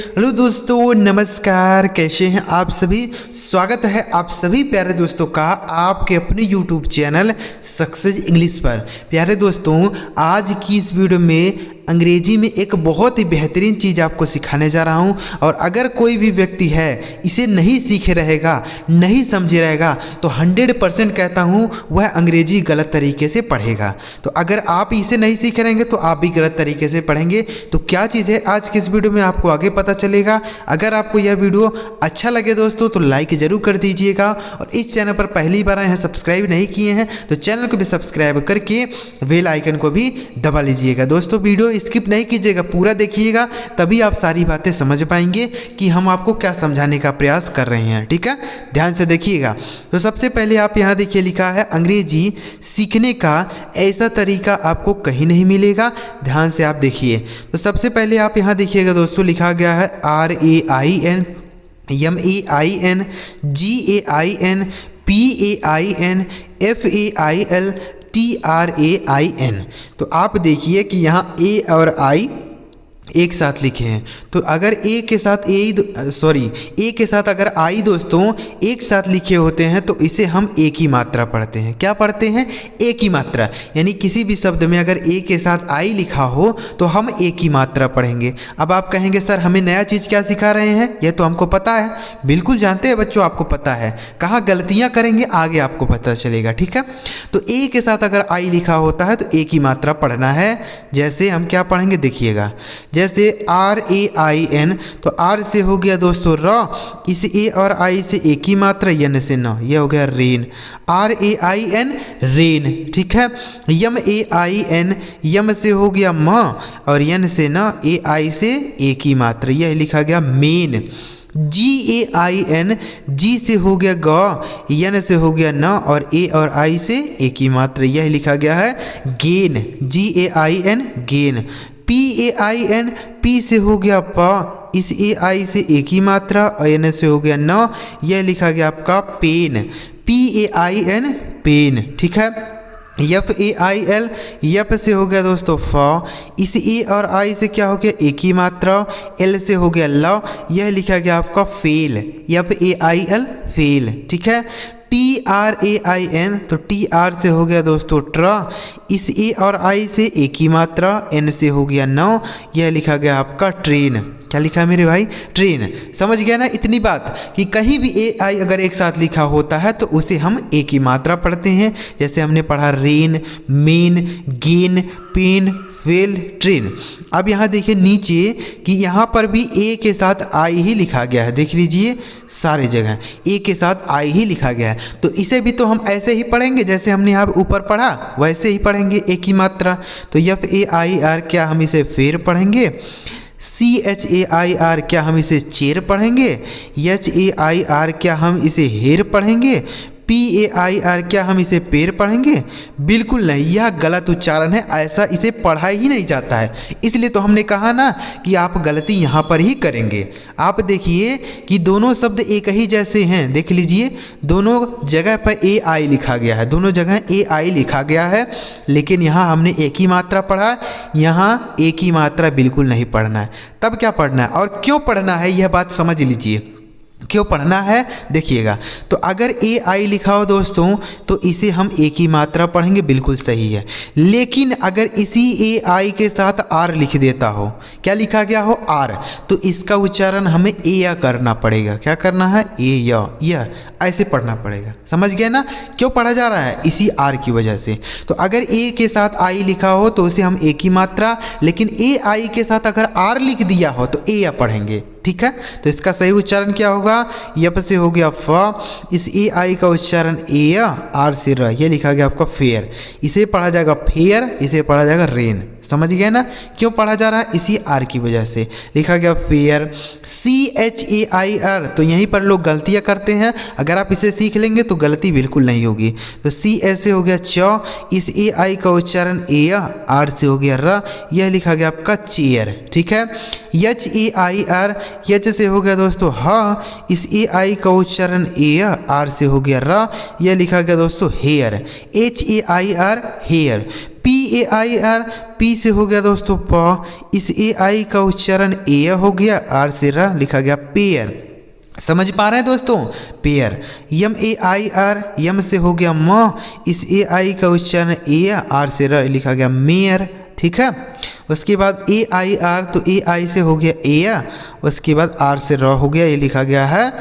Hello दोस्तों, नमस्कार। कैसे हैं आप सभी। स्वागत है आप सभी प्यारे दोस्तों का आपके अपने YouTube चैनल सक्सेस इंग्लिश पर। प्यारे दोस्तों, आज की इस वीडियो में अंग्रेजी में एक बहुत ही बेहतरीन चीज़ आपको सिखाने जा रहा हूं। और अगर कोई भी व्यक्ति है इसे नहीं सीखे रहेगा, नहीं समझे रहेगा, तो 100% कहता हूं वह अंग्रेजी गलत तरीके से पढ़ेगा। तो अगर आप इसे नहीं सीखे रहेंगे तो आप भी गलत तरीके से पढ़ेंगे। तो क्या चीज़ है आज के इस वीडियो में आपको आगे पता चलेगा। अगर आपको यह वीडियो अच्छा लगे दोस्तों तो लाइक ज़रूर कर दीजिएगा, और इस चैनल पर पहली बार आए हैं, सब्सक्राइब नहीं किए हैं तो चैनल को भी सब्सक्राइब करके बेल आइकन को भी दबा लीजिएगा। दोस्तों, वीडियो स्किप नहीं कीजिएगा, पूरा देखिएगा, तभी आप सारी बातें समझ पाएंगे कि हम आपको क्या समझाने का प्रयास कर रहे हैं। ठीक है, ध्यान से देखिएगा। तो सबसे पहले आप यहाँ देखिए, लिखा है अंग्रेजी सीखने का ऐसा तरीका आपको कहीं नहीं मिलेगा। ध्यान से आप देखिए। तो सबसे पहले आप यहाँ देखिएगा दोस्तों, लिखा गया है RAIN MAIN GAIN PAIN FAIL TRAIN। तो आप देखिए कि यहाँ ए और आई एक साथ लिखे हैं। तो अगर ए के साथ ए के साथ अगर आई दोस्तों एक साथ लिखे होते हैं तो इसे हम एक ही मात्रा पढ़ते हैं। क्या पढ़ते हैं? एक ही मात्रा। यानी किसी भी शब्द में अगर ए के साथ आई लिखा हो तो हम एक ही मात्रा पढ़ेंगे। अब आप कहेंगे सर हमें नया चीज़ क्या सिखा रहे हैं, यह तो हमको पता है। बिल्कुल जानते हैं बच्चों, आपको पता है। कहाँ गलतियाँ करेंगे आगे आपको पता चलेगा। ठीक है, तो ए के साथ अगर आई लिखा होता है तो एक ही मात्रा पढ़ना है। जैसे हम क्या पढ़ेंगे देखिएगा, जैसे RAIN, तो आर से हो गया दोस्तों र, इस ए और आई से एक ही मात्रा, यन से न, यह हो गया रेन। RAIN rain. ठीक है, MAIN यम से हो गया म, और यन से न, AI से एक ही मात्रा, यह लिखा गया मेन। GAIN जी से हो गया ग, यन से हो गया न, और ए और आई से एक ही मात्रा, यह लिखा गया है gain. GAIN gain. PAIN P से हो गया प, इस AI से एक ही मात्रा, और एन से हो गया न, यह लिखा गया आपका पेन। PAIN pen. ठीक है, FAIL यप से हो गया दोस्तों फ, इस ए और आई से क्या हो गया एक ही मात्रा, एल से हो गया ल, यह लिखा गया आपका फेल। FAIL fail. ठीक है, TRAIN, तो TR से हो गया दोस्तों ट्र, इस ए और आई से एक ही मात्रा, एन से हो गया नौ, यह लिखा गया आपका ट्रेन। क्या लिखा है मेरे भाई? ट्रेन। समझ गया ना इतनी बात कि कहीं भी AI अगर एक साथ लिखा होता है तो उसे हम एक ही मात्रा पढ़ते हैं। जैसे हमने पढ़ा rain, main, gain, pain, fail, train. अब यहाँ देखिए नीचे कि यहाँ पर भी ए के साथ आई ही लिखा गया है। देख लीजिए सारे जगह ए के साथ आई ही लिखा गया है। तो इसे भी तो हम ऐसे ही पढ़ेंगे जैसे हमने यहाँ ऊपर पढ़ा, वैसे ही पढ़ेंगे एक ही मात्रा। तो FAIR क्या हम इसे फेर पढ़ेंगे? CHAIR क्या हम इसे चेर पढ़ेंगे? HAIR क्या हम इसे हेर पढ़ेंगे? PAIR क्या हम इसे पेड़ पढ़ेंगे? बिल्कुल नहीं, यह गलत उच्चारण है। ऐसा इसे पढ़ा ही नहीं जाता है। इसलिए तो हमने कहा ना कि आप गलती यहाँ पर ही करेंगे। आप देखिए कि दोनों शब्द एक ही जैसे हैं। देख लीजिए दोनों जगह पर AI लिखा गया है, दोनों जगह AI लिखा गया है, लेकिन यहाँ हमने एक ही मात्रा पढ़ा, यहाँ एक ही मात्रा बिल्कुल नहीं पढ़ना है। तब क्या पढ़ना है और क्यों पढ़ना है यह बात समझ लीजिए। क्यों पढ़ना है देखिएगा। तो अगर AI लिखा हो दोस्तों तो इसे हम एक ही मात्रा पढ़ेंगे, बिल्कुल सही है। लेकिन अगर इसी AI के साथ R लिख देता हो, क्या लिखा गया हो R, तो इसका उच्चारण हमें ए करना पड़ेगा। क्या करना है? ए ऐसे पढ़ना पड़ेगा। समझ गए ना क्यों पढ़ा जा रहा है? इसी R की वजह से। तो अगर ए के साथ आई लिखा हो तो उसे हम एक ही मात्रा, लेकिन AI के साथ अगर R लिख दिया हो तो ए पढ़ेंगे। ठीक है, तो इसका सही उच्चारण क्या होगा? यप से हो गया फ, इस AI का उच्चारण ए, आर से र, यह लिखा गया आपका फेयर। इसे पढ़ा जाएगा फेयर, इसे पढ़ा जाएगा रेन। समझ गए ना क्यों पढ़ा जा रहा है? इसी R की वजह से लिखा गया फेयर। CHAIR, तो यहीं पर लोग गलतियां करते हैं। अगर आप इसे सीख लेंगे तो गलती बिल्कुल नहीं होगी। तो C ऐसे हो गया च, इस AI का उच्चारण ए, आर से हो गया र, यह लिखा गया आपका चेयर। ठीक है, HAIR, एच से हो गया दोस्तों ह, इस AI का उच्चारण ए, आर से हो गया र, यह लिखा गया दोस्तों hair. HAIR hair. PAIR, P से हो गया दोस्तों प, इस AI का उच्चारण ए हो गया, आर से र लिखा गया पेयर। समझ पा रहे हैं दोस्तों, पेयर। MAIR, यम से हो गया म, इस AI का उच्चारण ए, आर से र लिखा गया मेयर। ठीक है, उसके बाद AIR, तो AI से हो गया ए, उसके बाद आर से र हो गया, ये लिखा गया है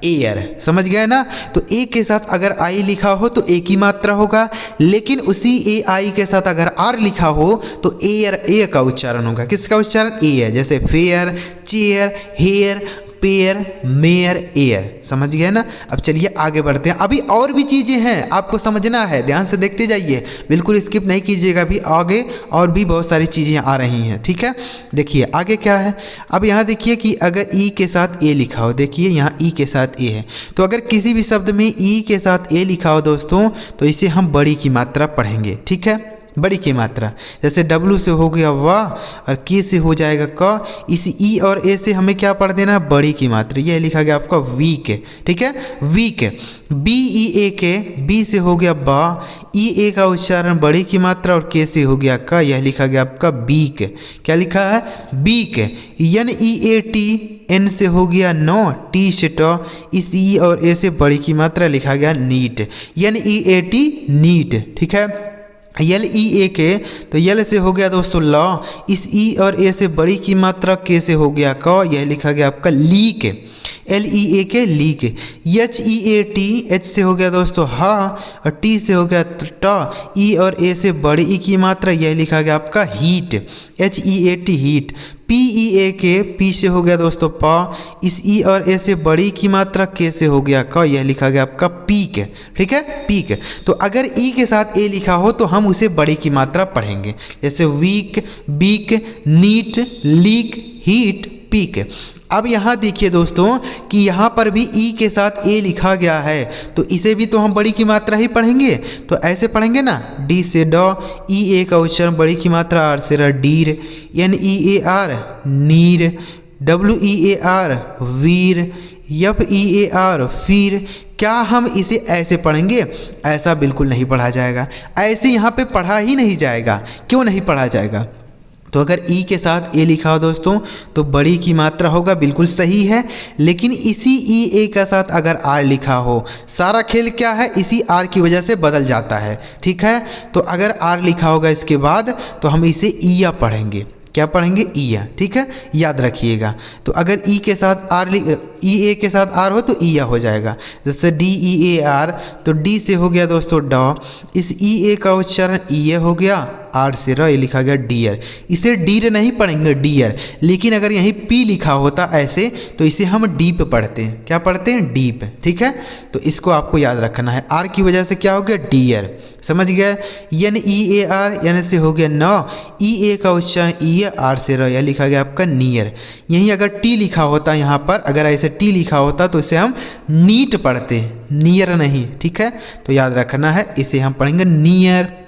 एयर। समझ गए ना। तो ए के साथ अगर आई लिखा हो तो ए की मात्रा होगा, लेकिन उसी AI के साथ अगर आर लिखा हो तो एयर, ए का उच्चारण होगा। किसका उच्चारण? ए है। जैसे fair, chair, hair, pair, mayor, air. समझ गए ना। अब चलिए आगे बढ़ते हैं। अभी और भी चीज़ें हैं, आपको समझना है, ध्यान से देखते जाइए, बिल्कुल स्किप नहीं कीजिएगा। अभी आगे और भी बहुत सारी चीज़ें आ रही हैं। ठीक है, देखिए आगे क्या है। अब यहाँ देखिए कि अगर ई के साथ ए लिखा हो, देखिए यहाँ ई के साथ ए है, तो अगर किसी भी शब्द में ई के साथ ए लिखा हो दोस्तों, तो इसे हम बड़ी की मात्रा पढ़ेंगे। ठीक है, बड़ी की मात्रा। जैसे W से हो गया वाह और K से हो जाएगा क, इस E और A से हमें क्या पढ़ देना है? बड़ी की मात्रा। यह लिखा गया आपका वीक। ठीक है, वीक। BEAK, बी से हो गया बा, EA का उच्चारण बड़ी की मात्रा और K से हो गया का, यह लिखा गया आपका बीक। क्या लिखा है? बीक। NEAT, एन से हो गया नो, टी से ट, इस ई और ए से बड़ी की मात्रा लिखा गया नीट। NEAT, NEET. ठीक है, LEAK, तो यल से हो गया दोस्तों लॉ, इस ई और ए से बड़ी की मात्रा के से हो गया क, यह लिखा गया आपका leak. LEAK, leak. HEAT, H से हो गया दोस्तों हा और टी से हो गया ट, ई और ए से बड़ी ई की मात्रा, यह लिखा गया आपका heat. HEAT, heat. PEAK, P से हो गया दोस्तों पा, इस ई और ए से बड़ी की मात्रा के से हो गया क, यह लिखा गया आपका पीक। ठीक है, पीक। तो अगर ई के साथ ए लिखा हो तो हम उसे बड़ी की मात्रा पढ़ेंगे। जैसे week, beak, neat, leak, heat, peak. अब यहाँ देखिए दोस्तों कि यहाँ पर भी ई के साथ ए लिखा गया है, तो इसे भी तो हम बड़ी की मात्रा ही पढ़ेंगे। तो ऐसे पढ़ेंगे ना, डी से ड, ई ए का उच्चारण बड़ी की मात्रा, आर से र डीर, NEAR, नीर, WEAR, वीर, FEAR, फिर। क्या हम इसे ऐसे पढ़ेंगे? ऐसा बिल्कुल नहीं पढ़ा जाएगा। ऐसे यहाँ पे पढ़ा ही नहीं जाएगा। क्यों नहीं पढ़ा जाएगा? तो अगर ई के साथ ए लिखा हो दोस्तों तो बड़ी की मात्रा होगा, बिल्कुल सही है। लेकिन इसी ई ए के साथ अगर आर लिखा हो, सारा खेल क्या है? इसी आर की वजह से बदल जाता है। ठीक है, तो अगर आर लिखा होगा इसके बाद तो हम इसे ईया पढ़ेंगे। क्या पढ़ेंगे? ईया। ठीक है, याद रखिएगा। तो अगर ई के साथ आर, ई ए के साथ आर हो तो ईया हो जाएगा। जैसे DEAR, तो डी से हो गया दोस्तों ड, इस ई ए का उच्चारण ईए हो गया, आर से र, ये लिखा गया डियर। इसे डीर नहीं पढ़ेंगे, डियर। लेकिन अगर यहीं पी लिखा होता ऐसे तो इसे हम डीप पढ़ते हैं। क्या पढ़ते हैं? डीप। ठीक है, तो इसको आपको याद रखना है। आर की वजह से क्या हो गया? डियर। समझ गए? NEAR, एन से हो गया न, ई ए का उच्चारण ई, आर से र, यह लिखा गया आपका नियर। यहीं अगर टी लिखा होता यहाँ पर, अगर ऐसे टी लिखा होता तो इसे हम नीट पढ़ते, नियर नहीं। ठीक है, तो याद रखना है, इसे हम पढ़ेंगे नियर।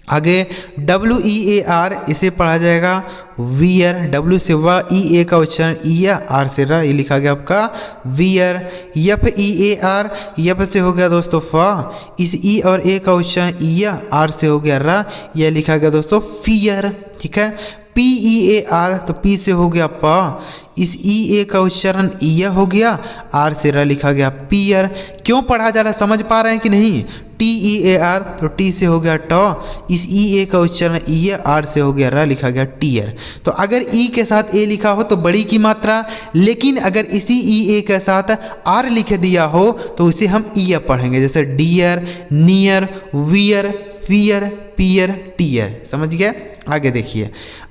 आगे WEAR, इसे पढ़ा जाएगा वियर। W से वा, ई ए का उच्चारण ई, आर से र, ये लिखा गया आपका वियर। FEAR, यप से हो गया दोस्तों फ, इस ई और ए का उच्चारण ई, आर से हो गया र, यह लिखा गया दोस्तों फियर। ठीक है, PEAR, तो पी से हो गया प, इस ई ए का उच्चारण ई हो गया, आर से र लिखा गया पियर। क्यों पढ़ा जा रहा है, समझ पा रहे हैं कि नहीं? TEAR, तो टी से हो गया ट, इस ई ए का उच्चारण ई, आर से हो गया र, लिखा गया टीयर। तो अगर ई के साथ ए लिखा हो तो बड़ी की मात्रा, लेकिन अगर इसी ई ए के साथ आर लिख दिया हो तो इसे हम ई पढ़ेंगे। जैसे डियर, नियर, वियर, फियर, पियर, टीयर। समझ गए? आगे देखिए।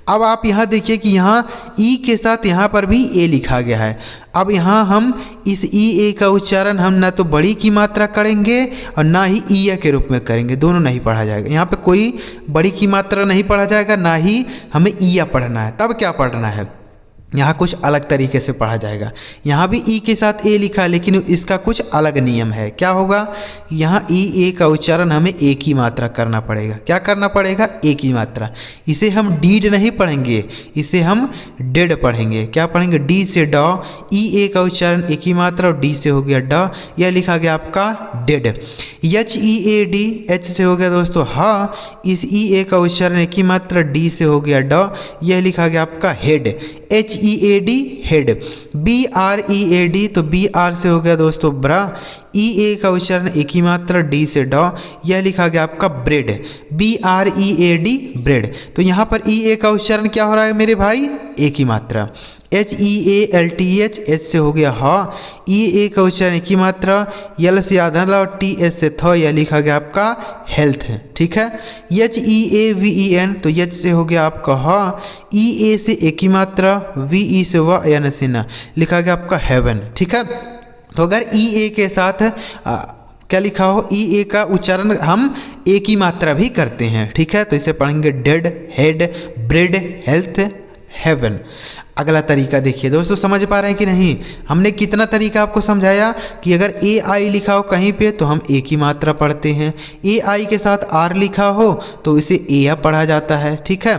अब आप यहाँ देखिए कि यहाँ ई के साथ यहाँ पर भी ए लिखा गया है। अब यहाँ हम इस ई ए का उच्चारण हम ना तो बड़ी की मात्रा करेंगे और ना ही ईया के रूप में करेंगे, दोनों नहीं पढ़ा जाएगा। यहाँ पे कोई बड़ी की मात्रा नहीं पढ़ा जाएगा, ना ही हमें ईया पढ़ना है। तब क्या पढ़ना है? यहाँ कुछ अलग तरीके से पढ़ा जाएगा। यहाँ भी ई के साथ ए लिखा है, लेकिन इसका कुछ अलग नियम है। क्या होगा, यहाँ ई ए का उच्चारण हमें एक ही मात्रा करना पड़ेगा। क्या करना पड़ेगा, एक ही मात्रा। इसे हम डीड नहीं पढ़ेंगे, इसे हम डेड पढ़ेंगे। क्या पढ़ेंगे, डी से ड, ई ए का उच्चारण एक ही मात्रा और डी से हो गया ड, यह लिखा गया आपका dead. H E A D, H से हो गया दोस्तों हा, इस ई ए का उच्चारण एक ही मात्रा, डी से हो गया ड, यह लिखा गया आपका head. H E A D head. B R E A D, तो बी आर से हो गया दोस्तों ब्रा, ई ए का उच्चारण एक ही मात्रा, डी से ड, यह लिखा गया आपका bread. B R E A D bread. तो यहाँ पर ई ए का उच्चारण क्या हो रहा है मेरे भाई, एक ही मात्रा। H E A L T H, H से हो गया हा, ई ए का उच्चारण एक ही मात्रा, यल से आधा ला और टी एस से थ, यह लिखा गया आपका हेल्थ। ठीक है। H E A V E N, तो एच से हो गया आपका हा, ई ए से एक ही मात्रा, वी ई से व, एन से न, लिखा गया आपका हेवन। ठीक है। तो अगर ई ए के साथ क्या लिखा हो, ई ए का उच्चारण हम एक ही मात्रा भी करते हैं। ठीक है। तो इसे पढ़ेंगे dead, head, bread, health, heaven. अगला तरीका देखिए दोस्तों, समझ पा रहे हैं कि नहीं। हमने कितना तरीका आपको समझाया कि अगर ए आई लिखा हो कहीं पे तो हम एक ही मात्रा पढ़ते हैं, ए आई के साथ आर लिखा हो तो इसे ए पढ़ा जाता है। ठीक है।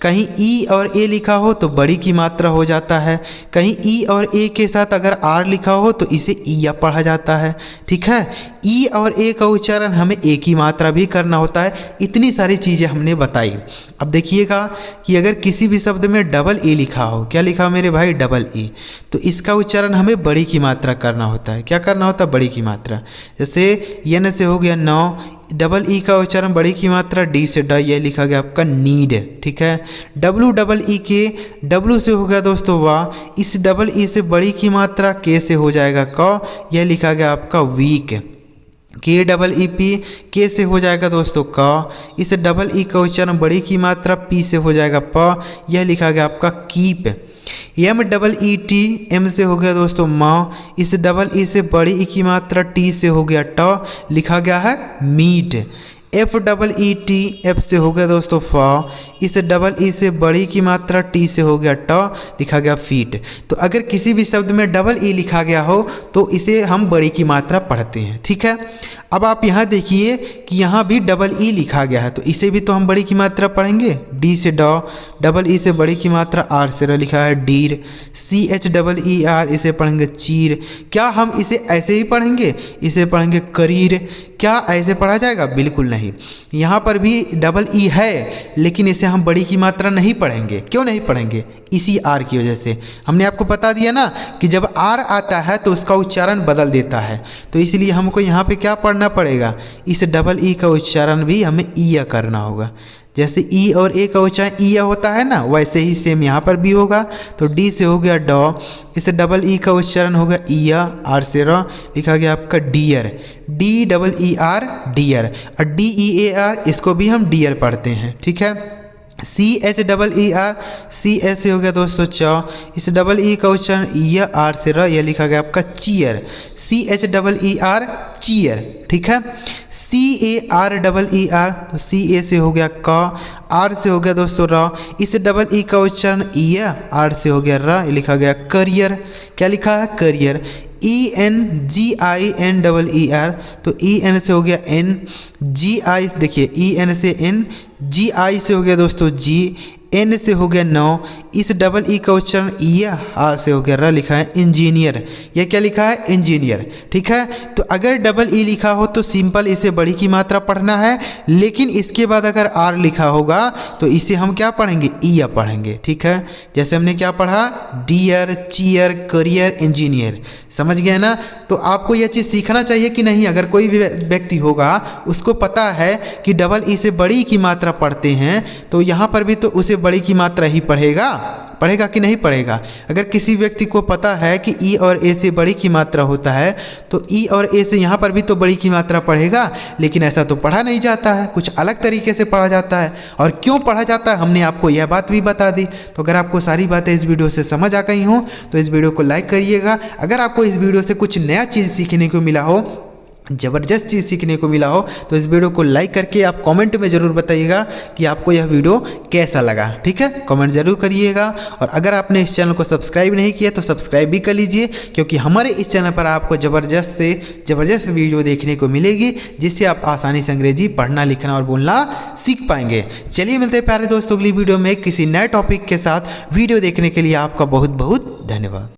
कहीं ई और ए लिखा हो तो बड़ी की मात्रा हो जाता है, कहीं ई और ए के साथ अगर आर लिखा हो तो इसे ईया पढ़ा जाता है। ठीक है। ई और ए का उच्चारण हमें एक ही मात्रा भी करना होता है। इतनी सारी चीज़ें हमने बताई। अब देखिएगा कि अगर किसी भी शब्द में डबल ई लिखा हो, क्या लिखा हो मेरे भाई, डबल ई, तो इसका उच्चारण हमें बड़ी की मात्रा करना होता है। क्या करना होता है, बड़ी की मात्रा। जैसे यन से हो गया नौ, डबल ई का उच्चारण बड़ी की मात्रा, डी से ड, यह लिखा गया आपका नीड। ठीक है। डब्लू डबल ई के, डब्लू से हो गया दोस्तों वाह, इस डबल ई से बड़ी की मात्रा के से हो जाएगा क, यह लिखा गया आपका वीक। के डबल ई पी, के से हो जाएगा दोस्तों क, इस डबल ई का उच्चारण बड़ी की मात्रा, पी से हो जाएगा प, यह लिखा गया आपका keep. M double E T, M से हो गया दोस्तों माँ, इस डबल ई से बड़ी ई की मात्रा, टी से हो गया ट, लिखा गया है meat. F double E T, F से हो गया दोस्तों फ, इस डबल ई से बड़ी की मात्रा, टी से हो गया ट, लिखा गया फीट। तो अगर किसी भी शब्द में डबल ई लिखा गया हो तो इसे हम बड़ी की मात्रा पढ़ते हैं। ठीक है। अब आप यहाँ देखिए कि यहाँ भी डबल ई लिखा गया है, तो इसे भी तो हम बड़ी की मात्रा पढ़ेंगे, डी से ड, डबल ई से बड़ी की मात्रा, आर से र, लिखा है deer. C H double E R, इसे पढ़ेंगे चीर। क्या हम इसे ऐसे ही पढ़ेंगे, इसे पढ़ेंगे करीर। क्या ऐसे पढ़ा जाएगा, बिल्कुल नहीं। यहाँ पर भी डबल ई है, लेकिन इसे हम बड़ी की मात्रा नहीं पढ़ेंगे। क्यों नहीं पढ़ेंगे, इसी आर की वजह से। हमने आपको बता दिया ना कि जब आर आता है तो उसका उच्चारण बदल देता है, तो इसलिए हमको यहाँ पे क्या पढ़ना पड़ेगा, इस डबल ई का उच्चारण भी हमें ईया करना होगा। जैसे ई और ए का उच्चारण ईया होता है ना, वैसे ही सेम यहाँ पर भी होगा। तो डी से हो गया ड, इस डबल ई का उच्चारण होगा ईया, आर से र, लिखा गया आपका dear. D double E R, dear. और डी ई ए आर, इसको भी हम डियर पढ़ते हैं। ठीक है। C H double E R, C H से हो गया दोस्तों च, इस डबल ई का उच्चारण ईया, आर से र, यह लिखा गया आपका cheer. C H double E R, cheer. ठीक है। C A R double E R, तो सी ए से हो गया क, आर से हो गया दोस्तों र, इस डबल ई का उच्चारण ईया, आर से हो गया र, लिखा गया करियर। क्या लिखा है, career. E N G I N double E R, तो ई एन से हो गया एन, जी आई, देखिए ई एन से एन, जी आई से हो गया दोस्तों जी, एन से हो गया नौ, इस डबल ई का उच्चारण ईया, आर से हो गया र, लिखा है इंजीनियर। यह क्या लिखा है, इंजीनियर। ठीक है। तो अगर डबल ई लिखा हो तो सिंपल इसे बड़ी की मात्रा पढ़ना है, लेकिन इसके बाद अगर आर लिखा होगा तो इसे हम क्या पढ़ेंगे, ईया पढ़ेंगे। ठीक है। जैसे हमने क्या पढ़ा, डियर, चीयर, करियर, इंजीनियर। समझ गए ना। तो आपको यह चीज़ सीखना चाहिए कि नहीं। अगर कोई भी व्यक्ति होगा उसको पता है कि डबल ई से बड़ी की मात्रा पढ़ते हैं, तो यहाँ पर भी तो उसे बड़ी की मात्रा ही पढ़ेगा कि नहीं पढ़ेगा। अगर किसी व्यक्ति को पता है कि ई और ए से बड़ी की मात्रा होता है तो ई और ए से यहाँ पर भी तो बड़ी की मात्रा पढ़ेगा, लेकिन ऐसा तो पढ़ा नहीं जाता है, कुछ अलग तरीके से पढ़ा जाता है। और क्यों पढ़ा जाता है हमने आपको यह बात भी बता दी। तो अगर आपको सारी बातें इस वीडियो से समझ आ गई हों तो इस वीडियो को लाइक करिएगा। अगर आपको इस वीडियो से कुछ नया चीज़ सीखने को मिला हो ज़बरदस्त चीज़ सीखने को मिला हो तो इस वीडियो को लाइक करके आप कमेंट में ज़रूर बताइएगा कि आपको यह वीडियो कैसा लगा। ठीक है, कमेंट ज़रूर करिएगा। और अगर आपने इस चैनल को सब्सक्राइब नहीं किया तो सब्सक्राइब भी कर लीजिए, क्योंकि हमारे इस चैनल पर आपको ज़बरदस्त से ज़बरदस्त वीडियो देखने को मिलेगी, जिससे आप आसानी से अंग्रेजी पढ़ना लिखना और बोलना सीख पाएंगे। चलिए मिलते हैं प्यारे दोस्तों अगली वीडियो में किसी नए टॉपिक के साथ। वीडियो देखने के लिए आपका बहुत बहुत धन्यवाद।